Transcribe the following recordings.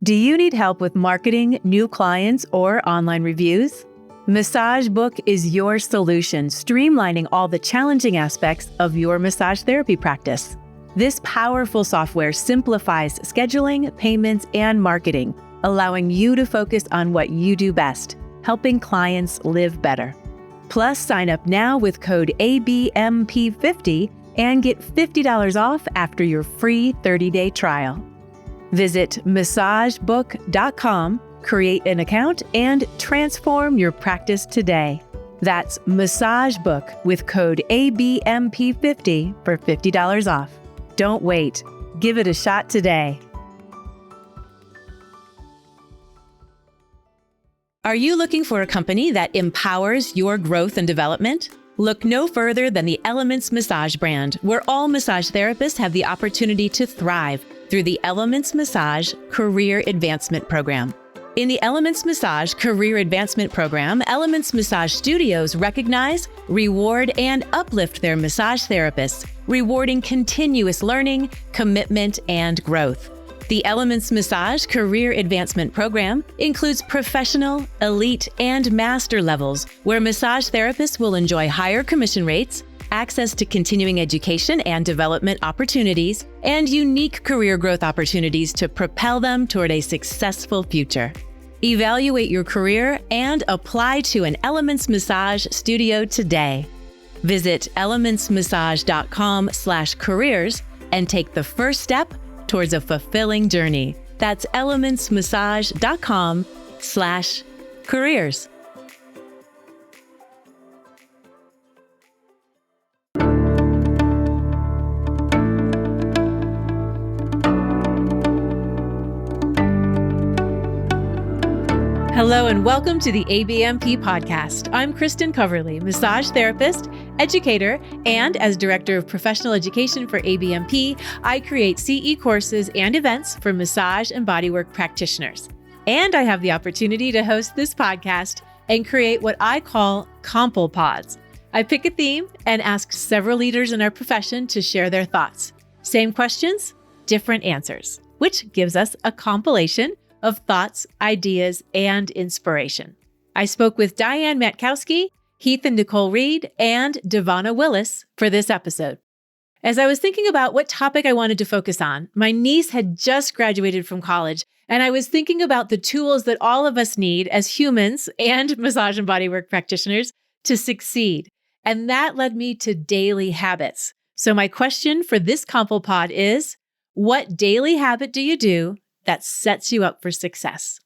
Do you need help with marketing, new clients, or online reviews? Massage Book is your solution, streamlining all the challenging aspects of your massage therapy practice. This powerful software simplifies scheduling, payments, and marketing, allowing you to focus on what you do best, helping clients live better. Plus, sign up now with code ABMP50 and get $50 off after your free 30-day trial. Visit massagebook.com, create an account, and transform your practice today. That's Massage Book with code ABMP50 for $50 off. Don't wait. Give it a shot today. Are you looking for a company that empowers your growth and development? Look no further than the Elements Massage brand, where all massage therapists have the opportunity to thrive through the Elements Massage Career Advancement Program. In the Elements Massage Career Advancement Program, Elements Massage Studios recognize, reward, and uplift their massage therapists, rewarding continuous learning, commitment, and growth. The Elements Massage Career Advancement Program includes professional, elite, and master levels, where massage therapists will enjoy higher commission rates, access to continuing education and development opportunities, and unique career growth opportunities to propel them toward a successful future. Evaluate your career and apply to an Elements Massage studio today. Visit elementsmassage.com/careers and take the first step towards a fulfilling journey. That's elementsmassage.com/careers. Hello and welcome to the ABMP Podcast. I'm Kristin Coverly, massage therapist, educator, and as Director of Professional Education for ABMP, I create CE courses and events for massage and bodywork practitioners. And I have the opportunity to host this podcast and create what I call Compl Pods. I pick a theme and ask several leaders in our profession to share their thoughts. Same questions, different answers, which gives us a compilation of thoughts, ideas, and inspiration. I spoke with Diane Matkowski, Heath and Nicole and Davonna Willis for this episode. As I was thinking about what topic I wanted to focus on, my niece had just graduated from college, and I was thinking about the tools that all of us need as humans and massage and bodywork practitioners to succeed. And that led me to daily habits. So my question for this Compl Pod is, what daily habit do you do that sets you up for success?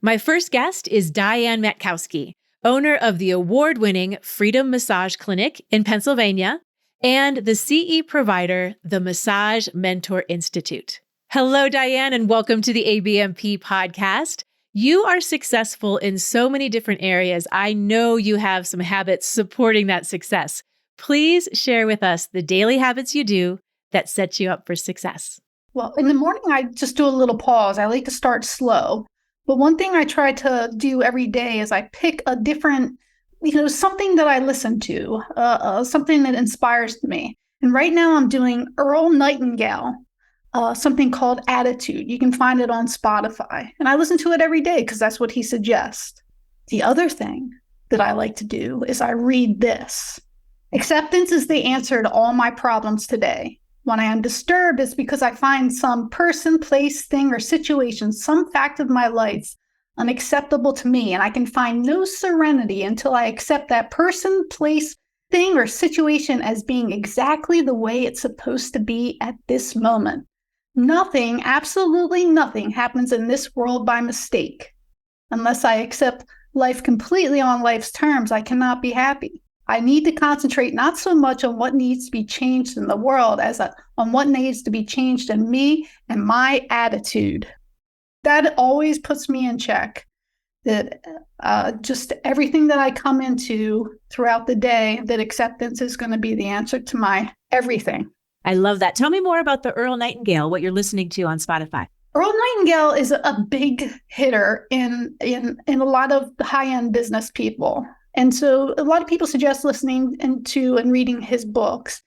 My first guest is Diane Matkowski, owner of the award-winning Freedom Massage Clinic in Pennsylvania and the CE provider, the Massage Mentor Institute. Hello, Diane, and welcome to the ABMP Podcast. You are successful in so many different areas. I know you have some habits supporting that success. Please share with us the daily habits you do that set you up for success. Well, in the morning, I just do a little pause. I like to start slow. But one thing I try to do every day is I pick a different, something that I listen to, something that inspires me. And right now I'm doing Earl Nightingale, something called Attitude. You can find it on Spotify. And I listen to it every day because that's what he suggests. The other thing that I like to do is I read this. Acceptance is the answer to all my problems today. When I am disturbed, it's because I find some person, place, thing, or situation, some fact of my life unacceptable to me, and I can find no serenity until I accept that person, place, thing, or situation as being exactly the way it's supposed to be at this moment. Nothing, absolutely nothing, happens in this world by mistake. Unless I accept life completely on life's terms, I cannot be happy. I need to concentrate not so much on what needs to be changed in the world as on what needs to be changed in me and my attitude. That always puts me in check. That just everything that I come into throughout the day, that acceptance is going to be the answer to my everything. I love that. Tell me more about the Earl Nightingale, what you're listening to on Spotify. Earl Nightingale is a big hitter in a lot of high-end business people. And so a lot of people suggest listening to and reading his books.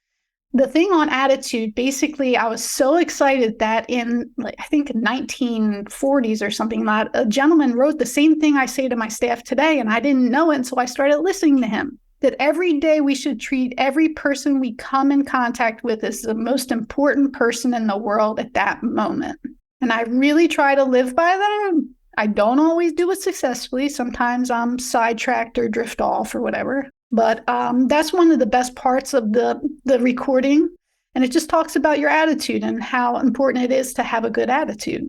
The thing on attitude, basically, I was so excited that in, I think, 1940s or something, that a gentleman wrote the same thing I say to my staff today, and I didn't know it, and so I started listening to him. That every day we should treat every person we come in contact with as the most important person in the world at that moment. And I really try to live by that. I don't always do it successfully. Sometimes I'm sidetracked or drift off or whatever. But that's one of the best parts of the recording. And it just talks about your attitude and how important it is to have a good attitude.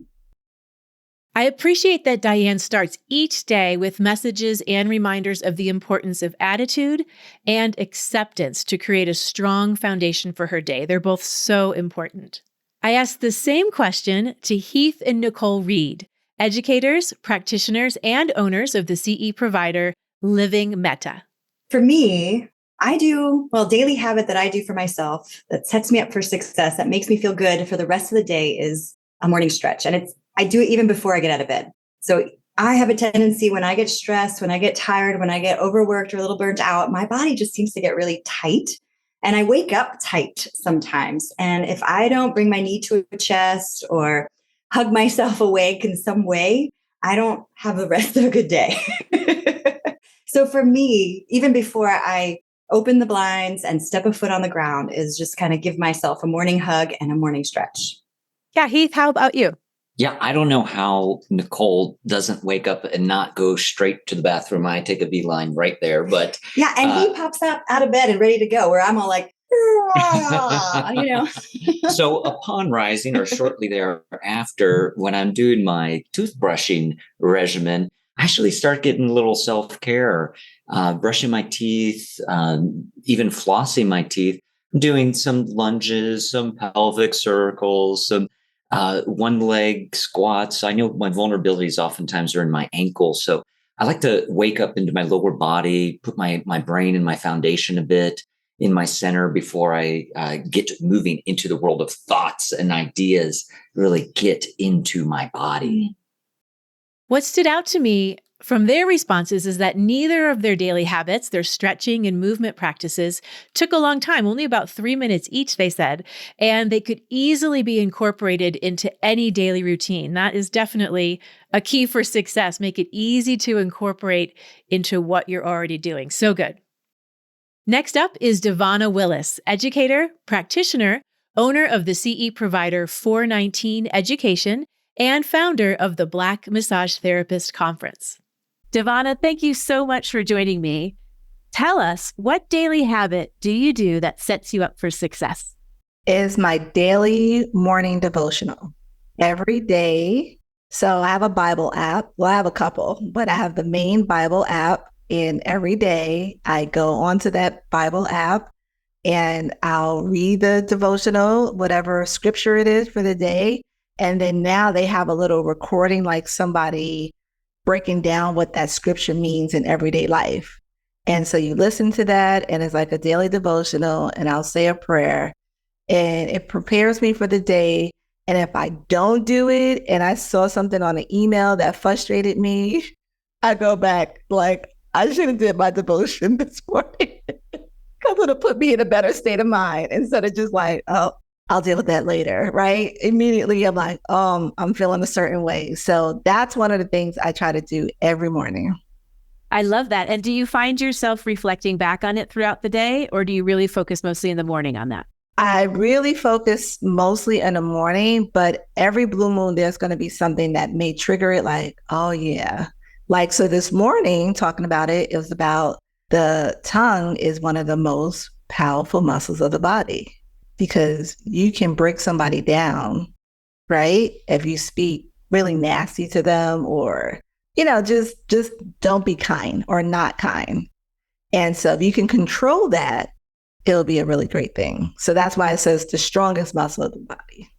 I appreciate that Diane starts each day with messages and reminders of the importance of attitude and acceptance to create a strong foundation for her day. They're both so important. I asked the same question to Heath and Nicole Reed, educators, practitioners, and owners of the CE provider Living Meta. For me, I do, daily habit that I do for myself that sets me up for success, that makes me feel good for the rest of the day is a morning stretch. And I do it even before I get out of bed. So I have a tendency when I get stressed, when I get tired, when I get overworked or a little burnt out, my body just seems to get really tight. And I wake up tight sometimes. And if I don't bring my knee to a chest or hug myself awake in some way, I don't have the rest of a good day. So for me, even before I open the blinds and step a foot on the ground is just kind of give myself a morning hug and a morning stretch. Yeah, Heath, how about you? Yeah, I don't know how Nicole doesn't wake up and not go straight to the bathroom. I take a beeline right there, but yeah, and he pops out of bed and ready to go. Where I'm all like, So upon rising, or shortly thereafter, when I'm doing my toothbrushing regimen, I actually start getting a little self-care, brushing my teeth, even flossing my teeth, doing some lunges, some pelvic circles, some one leg squats. I know my vulnerabilities oftentimes are in my ankles. So I like to wake up into my lower body, put my brain and my foundation a bit in my center before I get moving into the world of thoughts and ideas, really get into my body. What stood out to me from their responses is that neither of their daily habits, their stretching and movement practices, took a long time, only about 3 minutes each, they said, and they could easily be incorporated into any daily routine. That is definitely a key for success. Make it easy to incorporate into what you're already doing. So good. Next up is Davonna Willis, educator, practitioner, owner of the CE provider 419 Education, and founder of the Black Massage Therapist Conference. Davonna, thank you so much for joining me. Tell us, what daily habit do you do that sets you up for success? Is my daily morning devotional every day. So I have a Bible app. Well, I have a couple, but I have the main Bible app, and every day I go onto that Bible app and I'll read the devotional, whatever scripture it is for the day. And then now they have a little recording, like somebody breaking down what that scripture means in everyday life. And so you listen to that, and it's like a daily devotional, and I'll say a prayer, and it prepares me for the day. And if I don't do it, and I saw something on an email that frustrated me, I go back, like, I should have did my devotion this morning, because it'll put me in a better state of mind instead of just like, oh, I'll deal with that later, right? Immediately, I'm like, I'm feeling a certain way. So that's one of the things I try to do every morning. I love that. And do you find yourself reflecting back on it throughout the day, or do you really focus mostly in the morning on that? I really focus mostly in the morning, but every blue moon, there's going to be something that may trigger it, like, oh yeah. Like, so this morning, talking about it, it was about the tongue is one of the most powerful muscles of the body, because you can break somebody down, right? If you speak really nasty to them, or, just don't be kind or not kind. And so if you can control that, it'll be a really great thing. So that's why it says the strongest muscle of the body.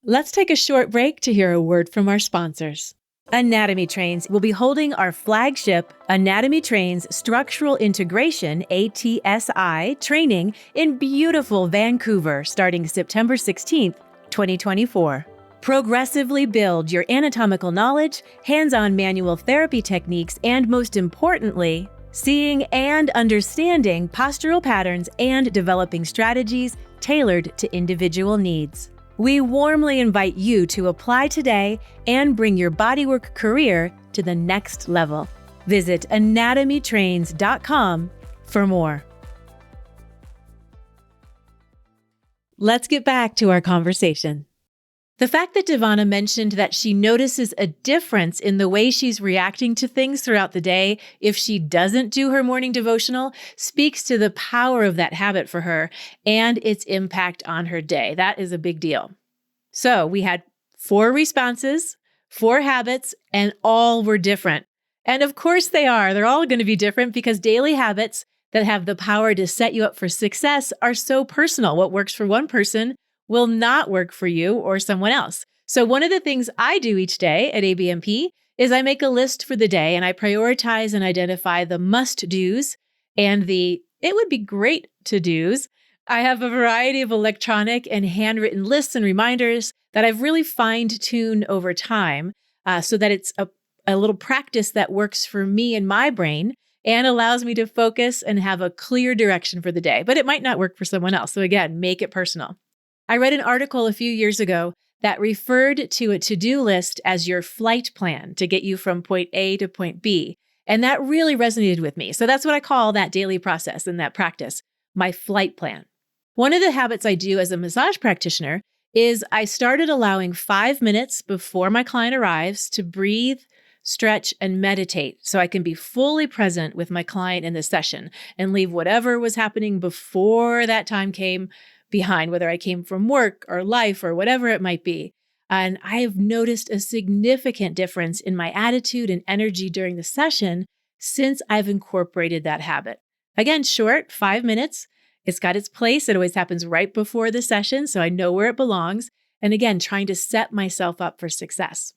Let's take a short break to hear a word from our sponsors. Anatomy Trains will be holding our flagship Anatomy Trains Structural Integration, ATSI, training in beautiful Vancouver starting September 16th, 2024. Progressively build your anatomical knowledge, hands-on manual therapy techniques, and most importantly, seeing and understanding postural patterns and developing strategies tailored to individual needs. We warmly invite you to apply today and bring your bodywork career to the next level. Visit anatomytrains.com for more. Let's get back to our conversation. The fact that Davonna mentioned that she notices a difference in the way she's reacting to things throughout the day if she doesn't do her morning devotional speaks to the power of that habit for her and its impact on her day. That is a big deal. So we had 4 responses, 4 habits, and all were different. And of course they are. They're all going to be different because daily habits that have the power to set you up for success are so personal. What works for one person will not work for you or someone else. So one of the things I do each day at ABMP is I make a list for the day and I prioritize and identify the must-dos and the it would be great to-dos. I have a variety of electronic and handwritten lists and reminders that I've really fine-tuned over time so that it's a little practice that works for me and my brain and allows me to focus and have a clear direction for the day. But it might not work for someone else. So again, make it personal. I read an article a few years ago that referred to a to-do list as your flight plan to get you from point A to point B. And that really resonated with me. So that's what I call that daily process and that practice, my flight plan. One of the habits I do as a massage practitioner is I started allowing 5 minutes before my client arrives to breathe, stretch, and meditate so I can be fully present with my client in the session and leave whatever was happening before that time came behind, whether I came from work or life or whatever it might be. And I have noticed a significant difference in my attitude and energy during the session since I've incorporated that habit. Again, short, 5 minutes. It's got its place. It always happens right before the session, so I know where it belongs. And again, trying to set myself up for success.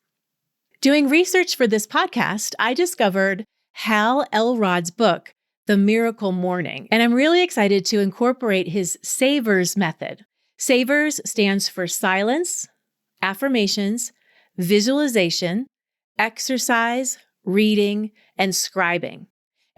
Doing research for this podcast, I discovered Hal Elrod's book, The Miracle Morning, and I'm really excited to incorporate his SAVERS method. SAVERS stands for silence, affirmations, visualization, exercise, reading, and scribing.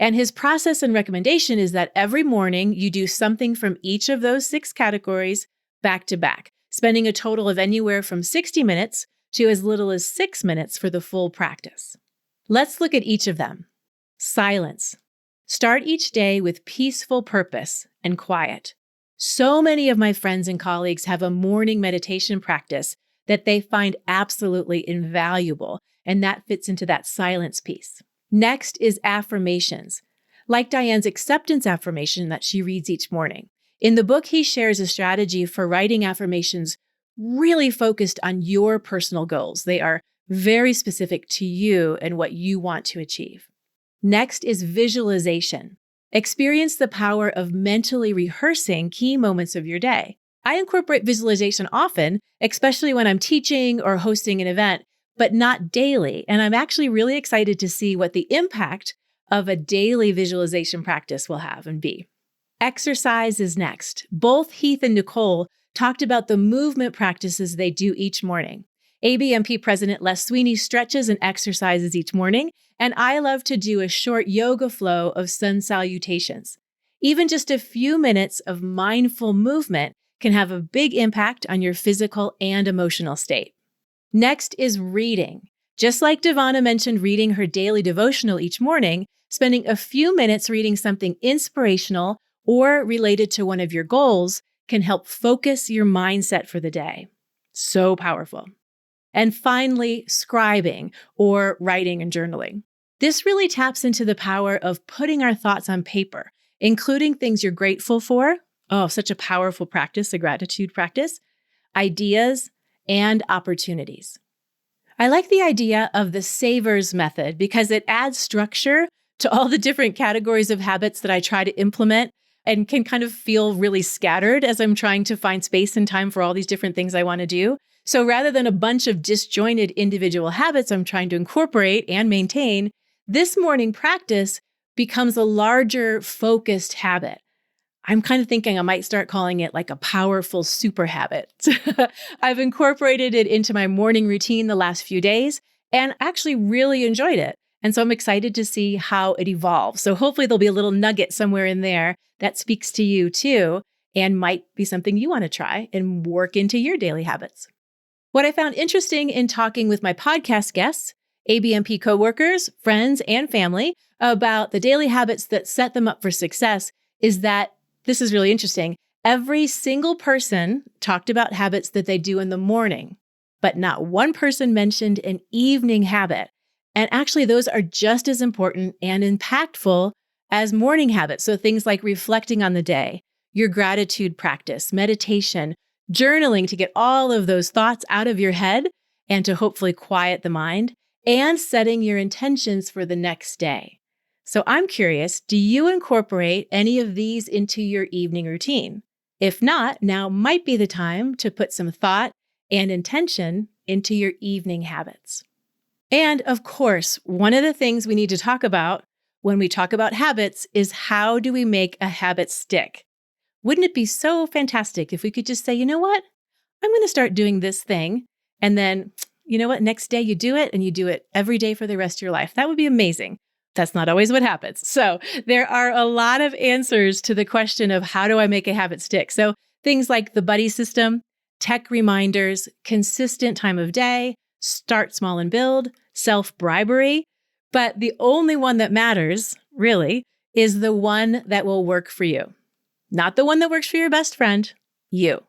And his process and recommendation is that every morning you do something from each of those 6 categories back to back, spending a total of anywhere from 60 minutes to as little as 6 minutes for the full practice. Let's look at each of them. Silence. Start each day with peaceful purpose and quiet. So many of my friends and colleagues have a morning meditation practice that they find absolutely invaluable, and that fits into that silence piece. Next is affirmations, like Diane's acceptance affirmation that she reads each morning. In the book, he shares a strategy for writing affirmations really focused on your personal goals. They are very specific to you and what you want to achieve. Next is visualization. Experience the power of mentally rehearsing key moments of your day. I incorporate visualization often, especially when I'm teaching or hosting an event, but not daily. And I'm actually really excited to see what the impact of a daily visualization practice will have and be. Exercise is next. Both Heath and Nicole talked about the movement practices they do each morning. ABMP President Les Sweeney stretches and exercises each morning, and I love to do a short yoga flow of sun salutations. Even just a few minutes of mindful movement can have a big impact on your physical and emotional state. Next is reading. Just like Davonna mentioned reading her daily devotional each morning, spending a few minutes reading something inspirational or related to one of your goals can help focus your mindset for the day. So powerful. And finally, scribing or writing and journaling. This really taps into the power of putting our thoughts on paper, including things you're grateful for. Oh, such a powerful practice, a gratitude practice, ideas, and opportunities. I like the idea of the SAVERS method because it adds structure to all the different categories of habits that I try to implement and can kind of feel really scattered as I'm trying to find space and time for all these different things I want to do. So rather than a bunch of disjointed individual habits I'm trying to incorporate and maintain, this morning practice becomes a larger focused habit. I'm kind of thinking I might start calling it like a powerful super habit. I've incorporated it into my morning routine the last few days and actually really enjoyed it. And so I'm excited to see how it evolves. So hopefully there'll be a little nugget somewhere in there that speaks to you too and might be something you want to try and work into your daily habits. What I found interesting in talking with my podcast guests, ABMP coworkers, friends, and family about the daily habits that set them up for success is that this is really interesting. Every single person talked about habits that they do in the morning, but not one person mentioned an evening habit. And actually, those are just as important and impactful as morning habits. So things like reflecting on the day, your gratitude practice, meditation, journaling to get all of those thoughts out of your head and to hopefully quiet the mind, and setting your intentions for the next day. So I'm curious, do you incorporate any of these into your evening routine? If not, now might be the time to put some thought and intention into your evening habits. And of course, one of the things we need to talk about when we talk about habits is how do we make a habit stick? Wouldn't it be so fantastic if we could just say, you know what? I'm going to start doing this thing. And then, you know what? Next day you do it and you do it every day for the rest of your life. That would be amazing. That's not always what happens. So there are a lot of answers to the question of how do I make a habit stick? So things like the buddy system, tech reminders, consistent time of day, start small and build, self-bribery. But the only one that matters, really, is the one that will work for you. Not the one that works for your best friend, you.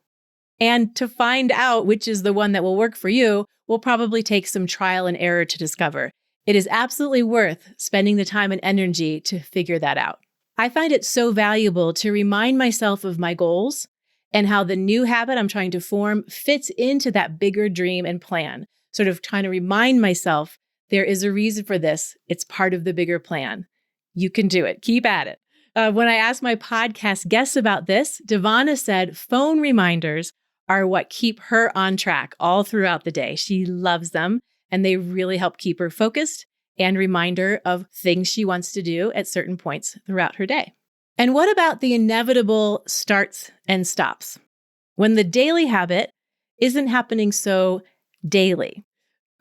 And to find out which is the one that will work for you will probably take some trial and error to discover. It is absolutely worth spending the time and energy to figure that out. I find it so valuable to remind myself of my goals and how the new habit I'm trying to form fits into that bigger dream and plan. Sort of trying to remind myself there is a reason for this. It's part of the bigger plan. You can do it. Keep at it. When I asked my podcast guests about this, Davonna said phone reminders are what keep her on track all throughout the day. She loves them, and they really help keep her focused and remind her of things she wants to do at certain points throughout her day. And what about the inevitable starts and stops? When the daily habit isn't happening so daily.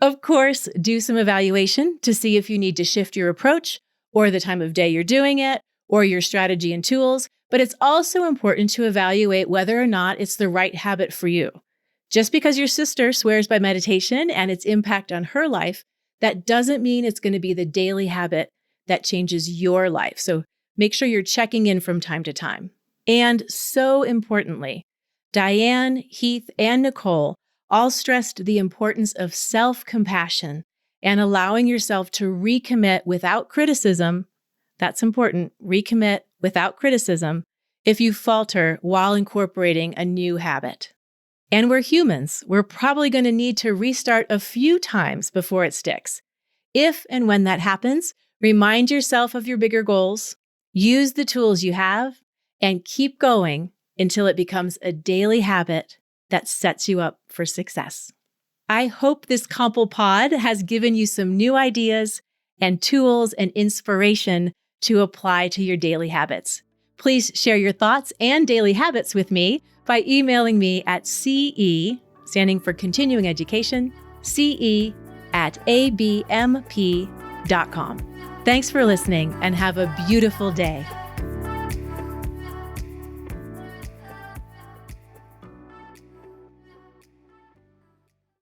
Of course, do some evaluation to see if you need to shift your approach or the time of day you're doing it or your strategy and tools, but it's also important to evaluate whether or not it's the right habit for you. Just because your sister swears by meditation and its impact on her life, that doesn't mean it's going to be the daily habit that changes your life. So make sure you're checking in from time to time. And so importantly, Diane, Heath, and Nicole all stressed the importance of self-compassion and allowing yourself to recommit without criticism. That's important. Recommit without criticism if you falter while incorporating a new habit. And we're humans. We're probably going to need to restart a few times before it sticks. If and when that happens, remind yourself of your bigger goals, use the tools you have, and keep going until it becomes a daily habit that sets you up for success. I hope this Comple Pod has given you some new ideas and tools and inspiration to apply to your daily habits. Please share your thoughts and daily habits with me by emailing me at CE, standing for Continuing Education, CE@abmp.com. Thanks for listening and have a beautiful day.